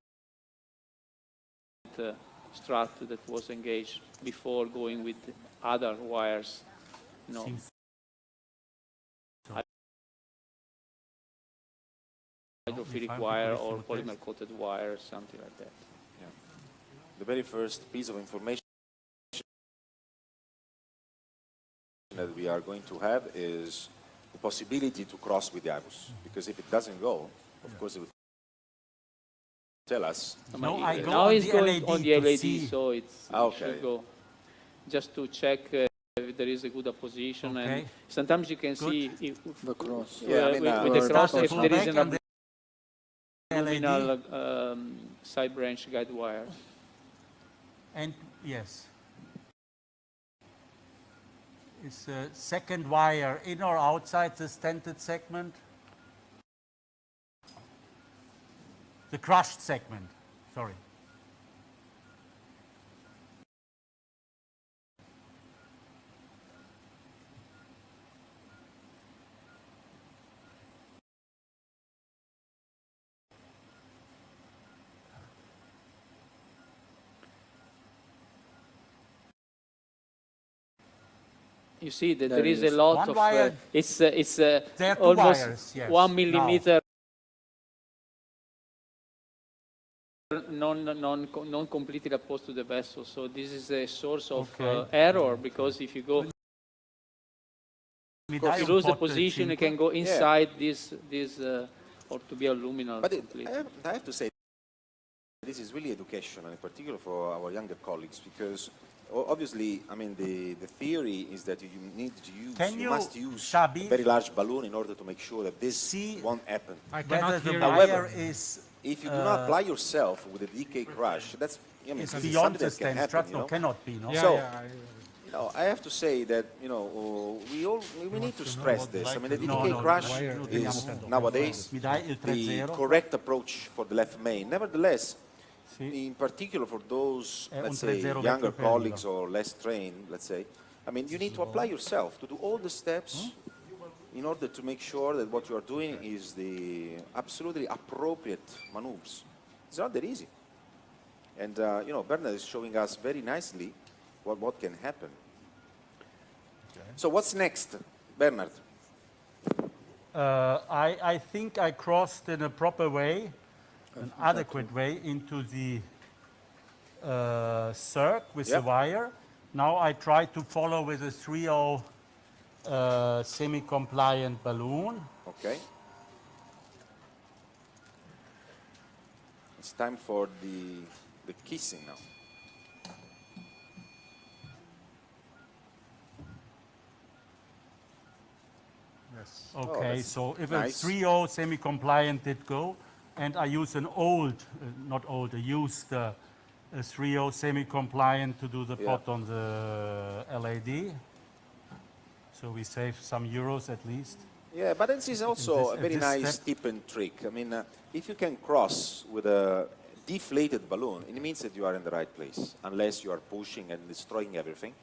strut that was engaged before going with other wires. No. Hydrophilic wire or polymer coated wire, something like that. Yeah. The very first piece of information that we are going to have is the possibility to cross with the IVUS, because if it doesn't go, of course it will tell us. No, I go now on it's the going LAD on the LAD, see. so it should go just to check if there is a good opposition, and sometimes you can see if the cross. with the cross if there is an abdominal side branch guide wire. And yes. Is the second wire in or outside the stented segment? The crushed segment, sorry. You see that there is a lot of, it's almost wires, yes. 1 millimeter non completely opposed to the vessel. So this is a source of error, because if you go, if you lose the position, you can go inside this or to be aluminum. But I have to say, this is really educational, in particular for our younger colleagues, because obviously, I mean, the theory is that you need to use, you must use a very large balloon in order to make sure that this won't happen. However, if you do not apply yourself with a DK crush, that's, I mean, it's beyond the stand strut, no, cannot be, no? So, you know, I have to say that, you know, we need to stress this. I mean, the DK crush is nowadays the correct approach for the left main. Nevertheless, in particular for those, let's say, younger colleagues or less trained, let's say, I mean, you need to apply yourself to do all the steps in order to make sure that what you are doing is the absolutely appropriate maneuvers. It's not that easy. And, you know, Bernhard is showing us very nicely what can happen. So what's next, Bernhard? I think I crossed in a proper way, an adequate way into the circ with the wire. Now I try to follow with a 3.0 semi-compliant balloon. Okay. It's time for the kissing now. Yes. Okay, so if a 3.0 semi-compliant did go, and I use an old, not old, I used a 3.0 semi-compliant to do the pot on the LAD. So we save some euros at least. Yeah, but this is also a very nice tip and trick. I mean, if you can cross with a deflated balloon, it means that you are in the right place, unless you are pushing and destroying everything.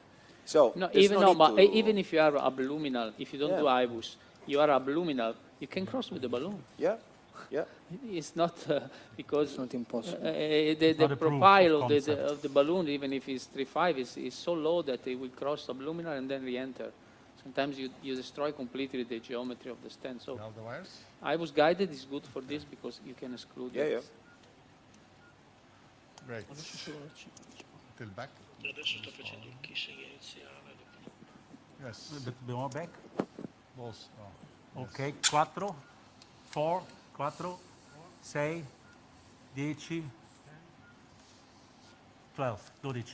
So no, even if you are abluminal, if you don't do IVUS, you are abluminal, you can cross with the balloon. Yeah, yeah. It's not because it's not impossible. The profile of the balloon, even if it's 3.5, is so low that it will cross abluminal and then re-enter. Sometimes you destroy completely the geometry of the stent. So Now the wires? IBUS guided is good for this because you can exclude it. Yeah. Great. Till back. Yes. A bit more back. Both. Oh, Ok, 4, 4, 4, 6, 10, 12, 12.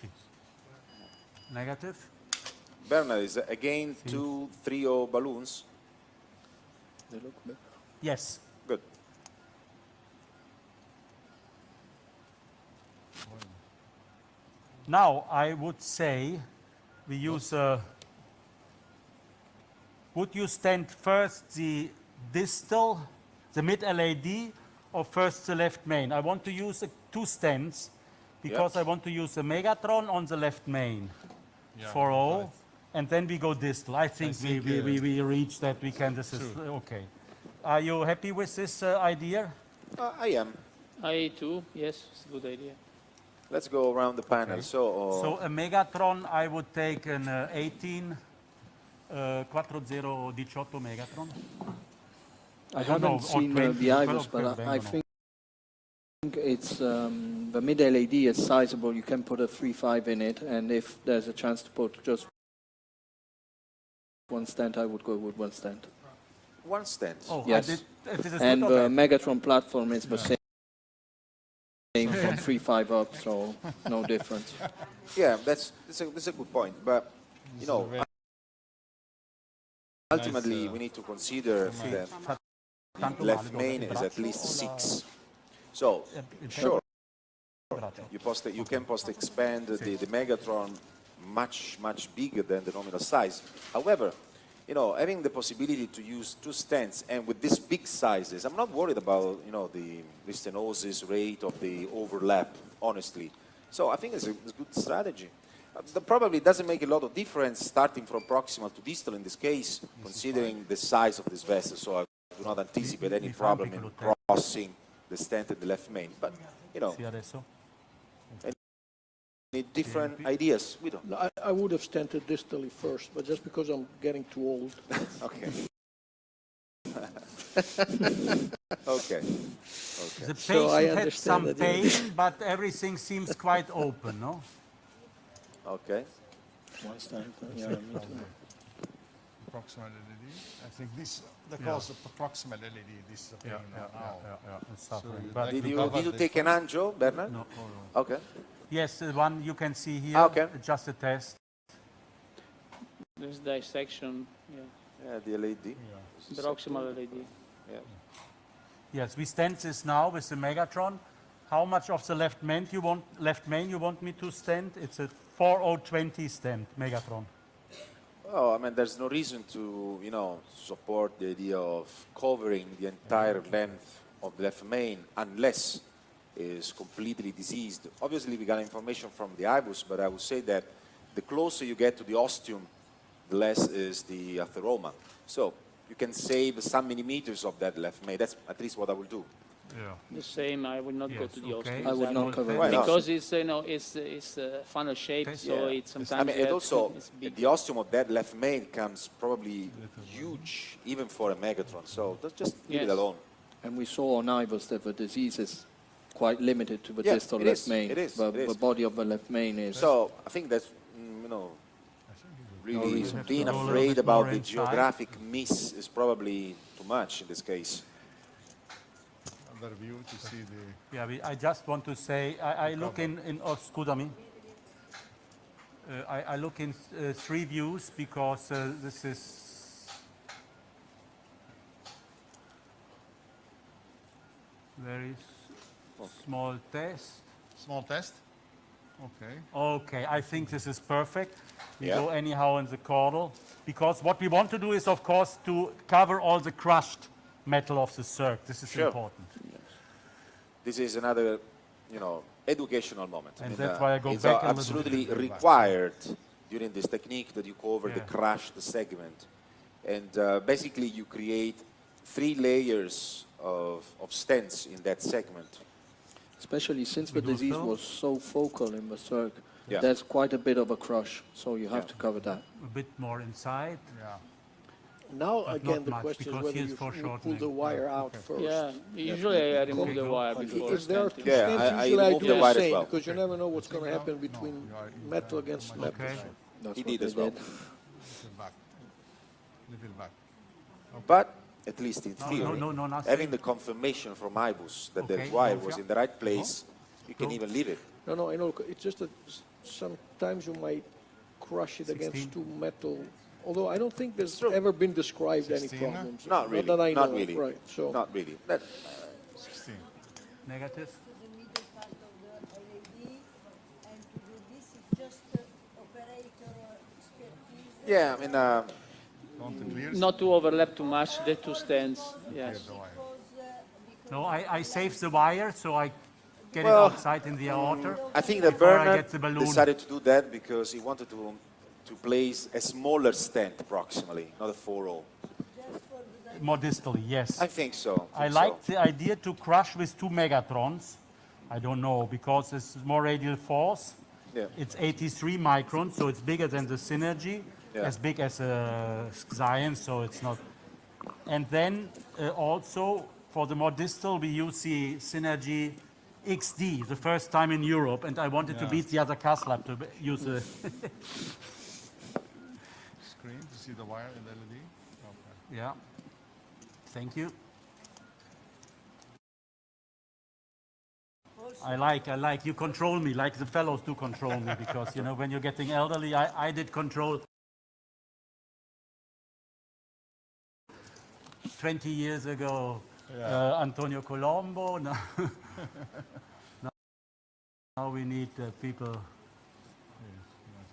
Negative. Bernhard, is again 2 3-0 balloons? They look better. Yes. Good. Now I would say we use would you stent first the distal, the mid LAD, or first the left main? I want to use 2 stents because I want to use the Megatron on the left main for all, right. And then we go distal. I think we reach that we can. This is okay. Are you happy with this idea? I am. I too. Yes, it's a good idea. Let's go around the panel. Okay. So, So a Megatron, I would take an 18 4018 Megatron. I haven't seen the IBUS, but I think it's the mid LAD is sizable. You can put a 3.5 in it, and if there's a chance to put just 1 stent, I would go with 1 stent. 1 stent? Oh, yes. And the Megatron platform is the same from 3.5 up, so no difference. Yeah, that's a good point. But, you know, ultimately, we need to consider that left main is at least 6. So, sure, you can post-expand the Megatron much bigger than the nominal size. However, you know, having the possibility to use 2 stents and with these big sizes, I'm not worried about, you know, the stenosis rate of the overlap, honestly. So I think it's a good strategy. That probably doesn't make a lot of difference starting from proximal to distal in this case, considering the size of this vessel. So I do not anticipate any problem in crossing the stent and the left main. But, you know, any different ideas? We don't. No, I would have stented distally first, but just because I'm getting too old. Okay. Okay. The patient had some pain, but everything seems quite open, no? Okay. 1 stent, yeah, me too. Proximal LED. I think this, the cause of proximal LED, this is a pain now. Did you take an angio, Bernhard? No. Okay. Yes, the one you can see here, just a test. There's dissection, Yeah, the LED. Proximal LED. Yeah. Yes, we stent this now with the Megatron. How much of the left main you want me to stent? It's a 4020 stent, Megatron. Oh, I mean, there's no reason to, you know, support the idea of covering the entire length of the left main unless it's completely diseased. Obviously, we got information from the IBUS, but I would say that the closer you get to the ostium, the less is the atheroma. So you can save some millimeters of that left main. That's at least what I will do. Yeah. The same. I would not go to the ostium. I would not cover it because it's, you know, it's funnel shaped, so it's sometimes. I mean, and also the ostium of that left main comes probably huge, even for a Megatron. So let's just leave it alone. And we saw on IBUS that the disease is quite limited to the distal left main. It is. The body of the left main is. So I think that's, you know, really being afraid about the geographic miss is probably too much in this case. Another view to see the. Yeah, I just want to say, I look in scusami. I look in 3 views because this is very small test. Small test? Okay. Okay, I think this is perfect. We go anyhow in the caudal. Because what we want to do is, of course, to cover all the crushed metal of the circ. This is important. This is another, you know, educational moment. And that's why I go it's back absolutely required during this technique that you cover the crushed segment. And basically you create 3 layers of stents in that segment. Especially since the disease was so focal in the circ, Yeah. That's quite a bit of a crush, so you have to cover that. A bit more inside. Yeah. Now, But again, not the much, question is because whether here's you foreshortening. pull the wire out first. Yeah, usually I remove the wire before If there are stenting. two Yeah, stents, I usually I remove do the the wire as same, well. because you never know what's going to happen between metal against metal. Okay. That's He what did they as well. Little back. Little back. But at least in theory, no, nothing. having the confirmation from IBUS that the Okay, wire go. was in the right place, you can even leave it. No, I know, it's just that sometimes you might crush it 16. against two metal, although I don't think there's ever been described any 16? problems. Not really. Not that I know Not of, really. right, so. Not really. That, 16. Negative. The middle part of the LED, and to do this is just operator expertise. yeah, I mean, Want to clear? Not to overlap too much, the two stands, yes. The wire. No, I save the wire, so I get Well, it outside in the aorta. I think that Before I Bernhard get the balloon. decided to do that because he wanted to place a smaller stent proximally, not a 4-0. More distally, yes. I think so. I like the idea to crush with 2 megatrons. I don't know, because it's more radial force. Yeah. It's 83 microns, so it's bigger than the Synergy, Yeah. as big as a Science, so it's not. And then also, for the more distal, we use the Synergy XD, the first time in Europe, and I wanted to beat the other CAS lab to use the... Screen to see the wire in the LED. Okay. Yeah. Thank you. I like, you control me, like the fellows do control me, because, you know, when you're getting elderly, I did control 20 years ago, Antonio Colombo. Now, now we need people.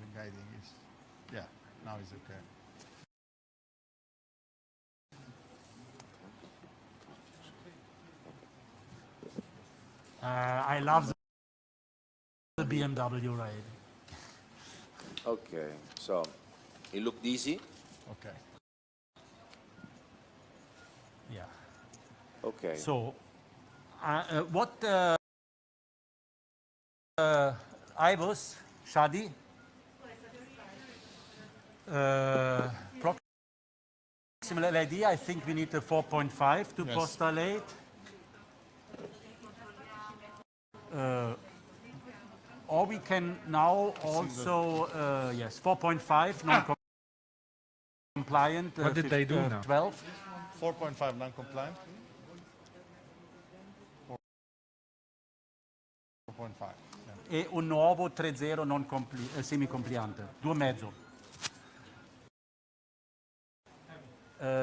The guiding is, yeah, now it's okay. I love the BMW ride. Okay, so it looked easy. Okay. Yeah. Okay. So, what IBUS, Shadi, proximal LED, I think we need a 4.5 to post-dilate. Or we can now also, yes, 4.5 non-compliant. What did they do now? 12. 4.5 non-compliant. 4.5. E un nuovo 3.0 non semi-compliante, 2,5.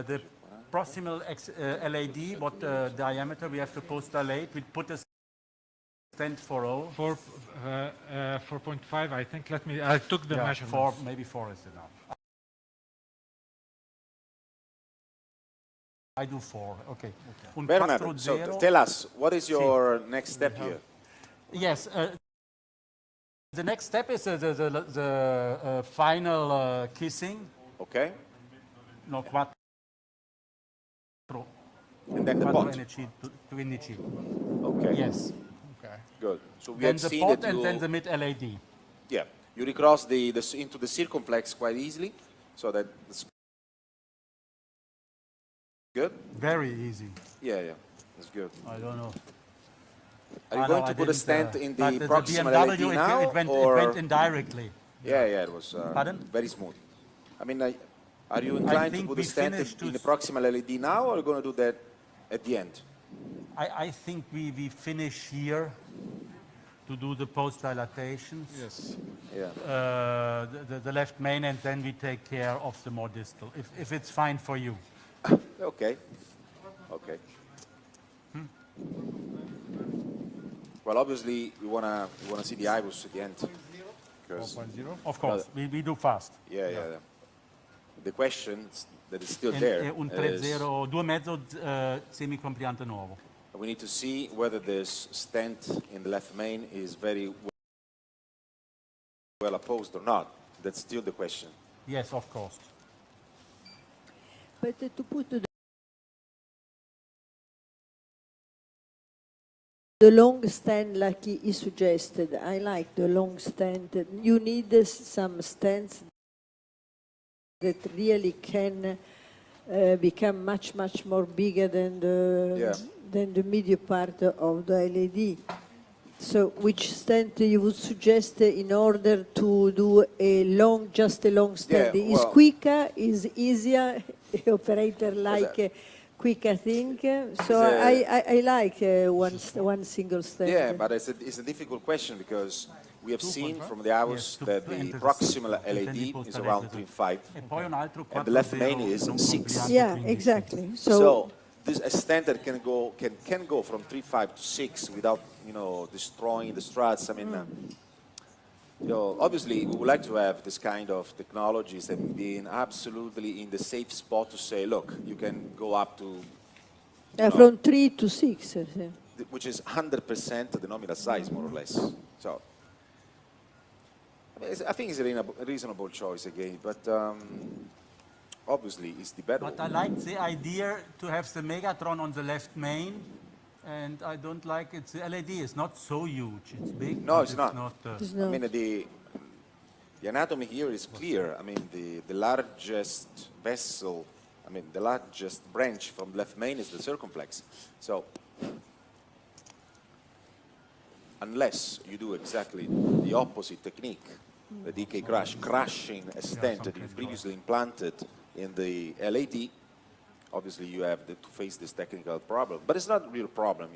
The proximal LAD, what diameter we have to post-dilate, we put a stent 4.0. 4.5, I think. I took the measurement. Maybe 4 is enough. I do 4, okay. Bernhard, so tell us, what is your next step here? Yes, the next step is the final kissing. Okay. No, 4. And then the pot. 2 NC. Okay. Yes. Okay. Good. So we Then have the seen pot that and then the mid-LAD. Yeah, you recross into the circumflex quite easily, so that's good. Very easy. Yeah, that's good. I don't know. Are you going to put a stent in the proximal BMW, LED now, it went indirectly. Yeah, it was very smooth. I mean, are you inclined to put a stent in the proximal LED now, or are you going to do that at the end? I think we finish here to do the post-dilatations. Yes. Yeah. The left main, and then we take care of the more distal, if it's fine for you. Okay. Well, obviously, we wanna see the IBUS at the end. 4.0? Of course, we do fast. Yeah. The question that is still there Un is 3.0, 2,5 semi-compliante nuovo. we need to see whether this stent in the left main is very well opposed or not. That's still the question. Yes, of course. But to put the the long stand like he suggested. I like the long stand. You need some stands that really can become much more bigger than the medial part of the LAD. So which stand you would suggest in order to do just a long stand? Yeah, Is quicker, is easier, operator like quicker thing. So I like one single stand. Yeah, but it's a difficult question because we have seen from the hours that the proximal LAD is around 3.5 and the left main is 6. Yeah, exactly. So this a standard can go from 3.5 to 6 without destroying the struts. I mean, obviously we would like to have this kind of technologies and being absolutely in the safe spot to say, look, you can go up to from 3 to 6, which is 100% the nominal size, more or less. So I think it's a reasonable choice again, but obviously it's the better one. But I like the idea to have the Megatron on the left main, and I don't like it. The LED is not so huge. It's big. No, it's not. It's not. I mean, the anatomy here is clear. I mean, the largest vessel, I mean, the largest branch from the left main is the circumflex. So unless you do exactly the opposite technique, the DK crash, crashing a stent that you previously implanted in the LAD, obviously you have to face this technical problem. But it's not a real problem,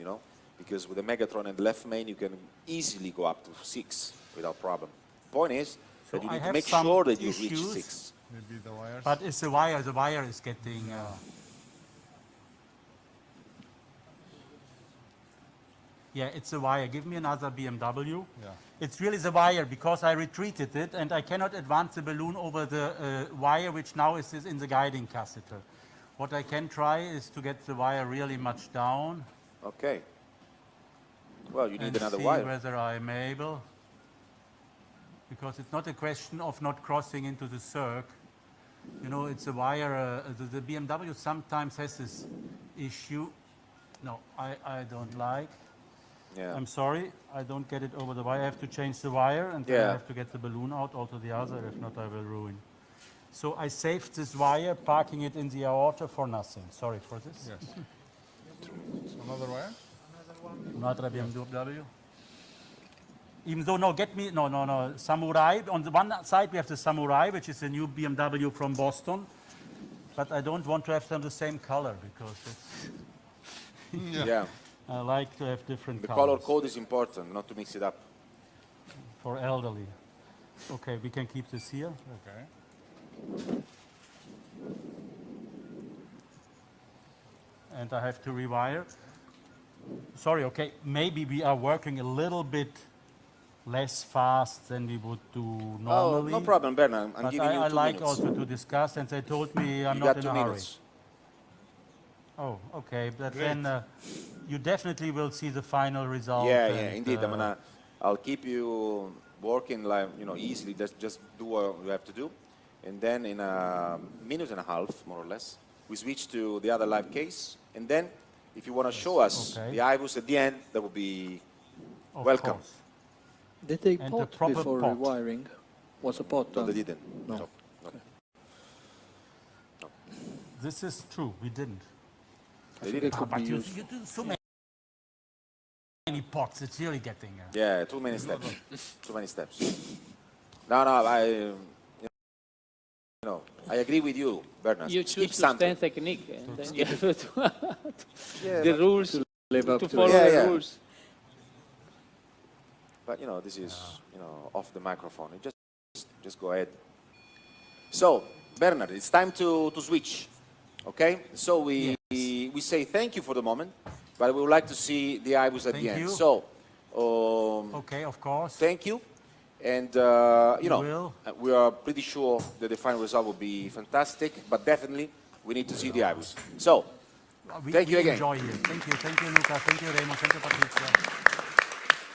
because with the Megatron and the left main, you can easily go up to 6 without problem. Point is that you need to make sure that you reach 6. Maybe the wires. But it's the wire is getting... Yeah, it's the wire. Give me another BMW. Yeah. It's really the wire because I retreated it and I cannot advance the balloon over the wire which now is in the guiding catheter. What I can try is to get the wire really much down. Okay. Well, you need another see wire. Whether I'm able, because it's not a question of not crossing into the circ. It's a wire. The BMW sometimes has this issue. No, I don't like. Yeah. I'm sorry, I don't get it over the wire. I have to change the wire and then I have to get the balloon out also the other. If not, I will ruin. So I saved this wire, parking it in the aorta for nothing. Sorry for this. Yes. Another wire? Another BMW. Even though, no, Samurai. On the one side, we have the Samurai, which is a new BMW from Boston. But I don't want to have them the same color because it's... Yeah. I like to have different The colors. color code is important, not to mix it up. For elderly. Okay, we can keep this here. Okay. And I have to rewire. Sorry, okay, maybe we are working a little bit less fast than we would do normally. Oh, no problem, Bernhard. I'm but giving you 2 I like minutes. also to discuss, and they told me I'm You not got in 2 a hurry. minutes. Oh, okay, but then you definitely will see the final result. Yeah, and, indeed. I'll keep you working like easily. Just do what you have to do, and then in a minute and a half, more or less, we switch to the other live case, and then if you want to show us the IVUS at the end, that would be welcome. Course. Did they And pot the proper before pot. rewiring? Was a pot No, done? they didn't. No. No. This is true, we didn't. They didn't. But you do so many pots, it's really getting... Yeah, too many steps. Too many steps. No, I agree with you, Bernhard. You Keep choose something. stand technique, and then you have to the rules To live up to to follow it. the rules. But this is off the microphone. Just go ahead. So Bernhard, it's time to switch. Okay. So we say thank you for the moment, but we would like to see the IVUS at the end. you. So Okay, of course. thank you, and we are pretty sure that the final result will be fantastic. But definitely we need to see the IVUS. So We thank you again. Enjoy it. Thank you, Luca. Thank you, Remo. Thank you, Patricia.